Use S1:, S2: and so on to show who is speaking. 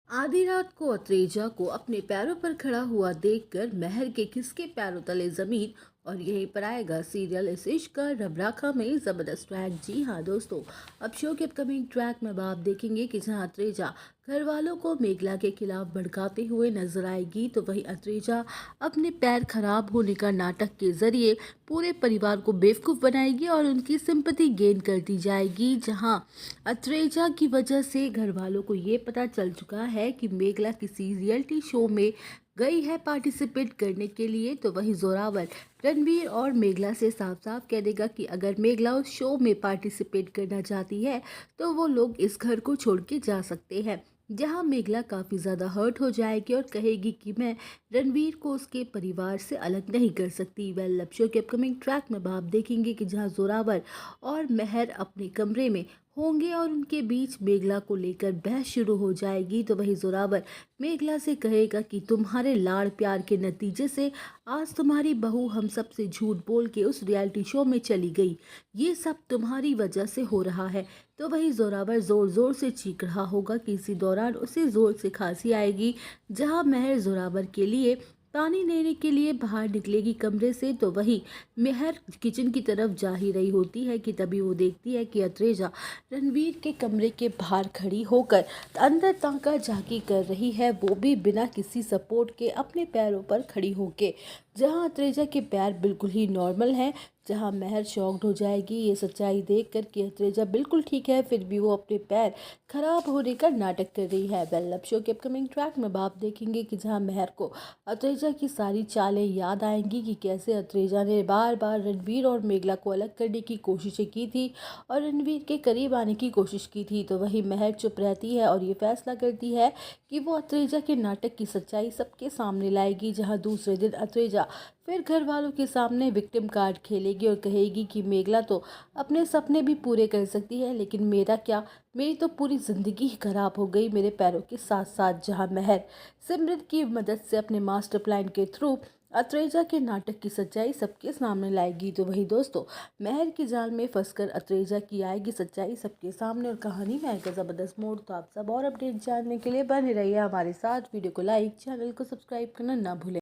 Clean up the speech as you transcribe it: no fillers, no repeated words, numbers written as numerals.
S1: आधी रात को अत्रेजा को अपने पैरों पर खड़ा हुआ देखकर महर के खिसके पैरों तले जमीन। और यहीं पर आएगा सीरियल इस इश्क का रबराखा में जबरदस्त ट्रैक। जी हाँ दोस्तों, अब शो के अपकमिंग ट्रैक में अब आप देखेंगे कि जहाँ अत्रेजा घर वालों को मेघला के खिलाफ भड़काते हुए नजर आएगी, तो वहीं अत्रेजा अपने पैर खराब होने का नाटक के जरिए पूरे परिवार को बेवकूफ़ बनाएगी और उनकी सिंपैथी गेन करती जाएगी। जहां अत्रेजा की वजह से घर वालों को ये पता चल चुका है कि मेघला किसी रियलिटी शो में गई है पार्टिसिपेट करने के लिए, तो वही जोरावर रणवीर और मेघला से साफ साफ कह देगा कि अगर मेघला उस शो में पार्टिसिपेट करना चाहती है तो वो लोग इस घर को छोड़ के जा सकते हैं। जहां मेघला काफ़ी ज़्यादा हर्ट हो जाएगी और कहेगी कि मैं रणवीर को उसके परिवार से अलग नहीं कर सकती। वेल, लब शो के अपकमिंग ट्रैक में आप देखेंगे कि जहां जोरावर और महर अपने कमरे में होंगे और उनके बीच मेघला को लेकर बहस शुरू हो जाएगी, तो वही जोरावर मेघला से कहेगा कि तुम्हारे लाड़ प्यार के नतीजे से आज तुम्हारी बहू हम सब से झूठ बोल के उस रियलिटी शो में चली गई। ये सब तुम्हारी वजह से हो रहा है। तो वही जोरावर जोर जोर से चीख रहा होगा कि इसी दौरान उसे जोर से खांसी आएगी। जहां महर जोरावर के लिए पानी लेने के लिए बाहर निकलेगी कमरे से, तो वही मेहर किचन की तरफ जा ही रही होती है कि तभी वो देखती है कि अत्रेजा रणवीर के कमरे के बाहर खड़ी होकर अंदर ताका झांकी कर रही है, वो भी बिना किसी सपोर्ट के अपने पैरों पर खड़ी होके। जहां अत्रेजा के पैर बिल्कुल ही नॉर्मल हैं। जहां महर शॉक्ड हो जाएगी ये सच्चाई देखकर कि अत्रेजा बिल्कुल ठीक है, फिर भी वो अपने पैर खराब होने का नाटक कर रही है। वेल, लब शो के अपकमिंग ट्रैक में आप देखेंगे कि जहां महर को अत्रेजा की सारी चालें याद आएंगी कि कैसे अत्रेजा ने बार बार रणवीर और मेघला को अलग करने की कोशिशें की थी और रणवीर के करीब आने की कोशिश की थी। तो वही महर चुप रहती है और ये फैसला करती है कि वो अत्रेजा के नाटक की सच्चाई सबके सामने लाएगी। जहां दूसरे दिन अत्रेजा फिर घर वालों के सामने विक्टिम कार्ड खेलेगी और कहेगी कि मेघला तो अपने सपने भी पूरे कर सकती है, लेकिन मेरा क्या, मेरी तो पूरी ज़िंदगी ही खराब हो गई मेरे पैरों के साथ साथ। जहां महर सिमरन की मदद से अपने मास्टर प्लान के थ्रू अत्रेजा के नाटक की सच्चाई सबके सामने लाएगी। तो वही दोस्तों, महर की जाल में फंसकर अत्रेजा की आएगी सच्चाई सबके सामने और कहानी में आएगा ज़बरदस्त मोड़। तो आप सब और अपडेट जानने के लिए बने रहिए हमारे साथ। वीडियो को लाइक, चैनल को सब्सक्राइब करना ना भूलें।